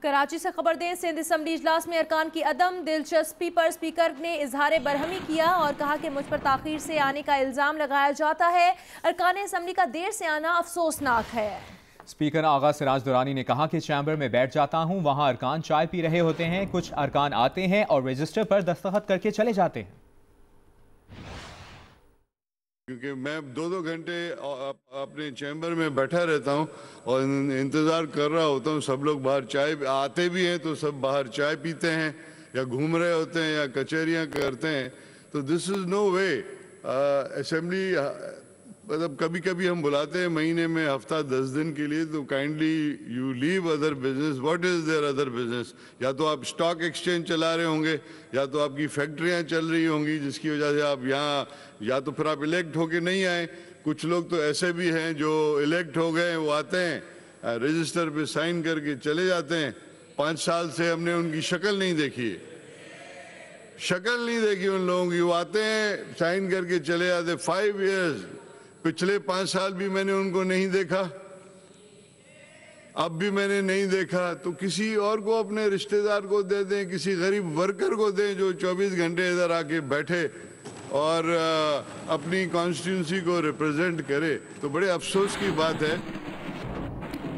कराची से खबर दें, सिंध असम्बली इजलास में अरकान की अदम दिलचस्पी पर स्पीकर ने इजहार बरहमी किया और कहा कि मुझ पर ताखीर से आने का इल्ज़ाम लगाया जाता है। अरकान असम्बली का देर से आना अफसोसनाक है। स्पीकर आगा सिराज दुरानी ने कहा कि चैम्बर में बैठ जाता हूं, वहां अरकान चाय पी रहे होते हैं, कुछ अरकान आते हैं और रजिस्टर पर दस्तखत करके चले जाते हैं। क्योंकि मैं 2-2 घंटे अपने चैम्बर में बैठा रहता हूं और इंतज़ार कर रहा होता हूं। सब लोग बाहर चाय आते भी हैं तो सब बाहर चाय पीते हैं या घूम रहे होते हैं या कचहरियां करते हैं। तो this is no way assembly. मतलब कभी कभी हम बुलाते हैं महीने में हफ्ता 10 दिन के लिए, तो kindly you leave other business. What is there other business? या तो आप स्टॉक एक्सचेंज चला रहे होंगे, या तो आपकी फैक्ट्रियां चल रही होंगी जिसकी वजह से आप यहाँ, या तो फिर आप इलेक्ट होके नहीं आए। कुछ लोग तो ऐसे भी हैं जो इलेक्ट हो गए, वो आते हैं रजिस्टर पे साइन करके चले जाते हैं। 5 साल से हमने उनकी शक्ल नहीं देखी है, शक्ल नहीं देखी उन लोगों की। वो आते हैं साइन करके चले जाते। 5 ईयर्स, पिछले 5 साल भी मैंने उनको नहीं देखा, अब भी मैंने नहीं देखा। तो किसी और को, अपने रिश्तेदार को दे दें, किसी गरीब वर्कर को दें जो 24 घंटे इधर आके बैठे और अपनी कॉन्स्टिट्यूंसी को रिप्रेजेंट करे। तो बड़े अफसोस की बात है।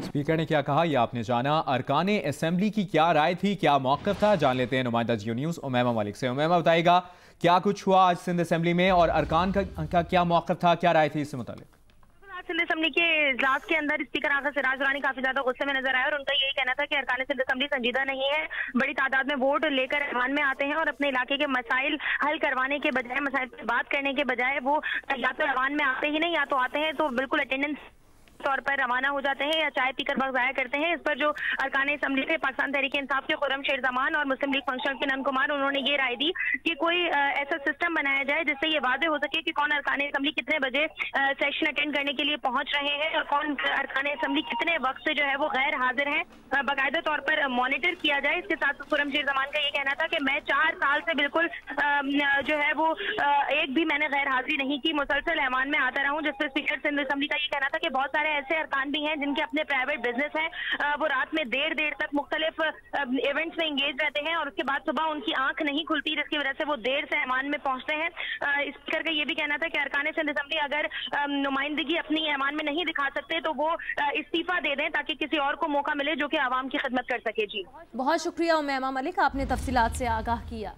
स्पीकर ने क्या कहा, यह आपने जाना। अरकान असेंबली की क्या राय थी, क्या मौक़िफ़ था, जान लेते हैं नुमाइंदा जियो न्यूज़ उमैमा मलिक से। उमैमा बताएगा क्या कुछ हुआ आज सिंध असेंबली में और अरकान का क्या मौक़िफ़ था, क्या राय थी इससे मुतालिक? सिंध असेंबली के इजलास के अंदर स्पीकर आगा सिराज दुरानी काफी ज्यादा गुस्से में नजर आए और उनका यही कहना था कि अरकान सिंध असेंबली संजीदा नहीं है। बड़ी तादाद में वोट लेकर ऐवान में आते हैं और अपने इलाके के मसाइल हल करवाने के बजाय, मसाइल पर बात करने के बजाय वो या तो ऐवान में आते ही नहीं, या तो आते हैं तो बिल्कुल अटेंडेंस तौर पर रवाना हो जाते हैं या चाय पीकर वक्त जाया करते हैं। इस पर जो अरकान असम्बली थे पाकिस्तान तहरीक इंसाफ के खुर्रम शेर जमान और मुस्लिम लीग फंक्शनल के नंद कुमार, उन्होंने ये राय दी कि कोई ऐसा सिस्टम बनाया जाए जिससे ये वादे हो सके कि कौन अरकान असम्बली कितने बजे सेशन अटेंड करने के लिए पहुंच रहे हैं और कौन अरकान असम्बली कितने वक्त से जो है वो गैर हाजिर है, बाकायदा तौर पर मॉनिटर किया जाए। इसके साथ खुर्रम शेर जमान का ये कहना था कि मैं 4 साल से बिल्कुल जो है वो एक भी मैंने गैर हाजिरी नहीं की, मुसलसल ऐवान में आता रहा हूँ। जिससे स्पीकर सिंध असेंबली का ये कहना था कि बहुत सारे ऐसे अरकान भी हैं जिनके अपने प्राइवेट बिजनेस हैं, वो रात में देर तक मुख्तलिफ इवेंट्स में इंगेज रहते हैं और उसके बाद सुबह उनकी आंख नहीं खुलती, जिसकी वजह से वो देर से ऐवान में पहुंचते हैं। स्पीकर का ये भी कहना था कि अरकान सिंध असेंबली अगर नुमाइंदगी अपनी ऐवान में नहीं दिखा सकते तो वो इस्तीफा दे दें ताकि किसी और को मौका मिले जो कि आवाम की खिदमत कर सके। जी बहुत शुक्रिया उमैमा मलिक, आपने तफसीलात से आगाह किया।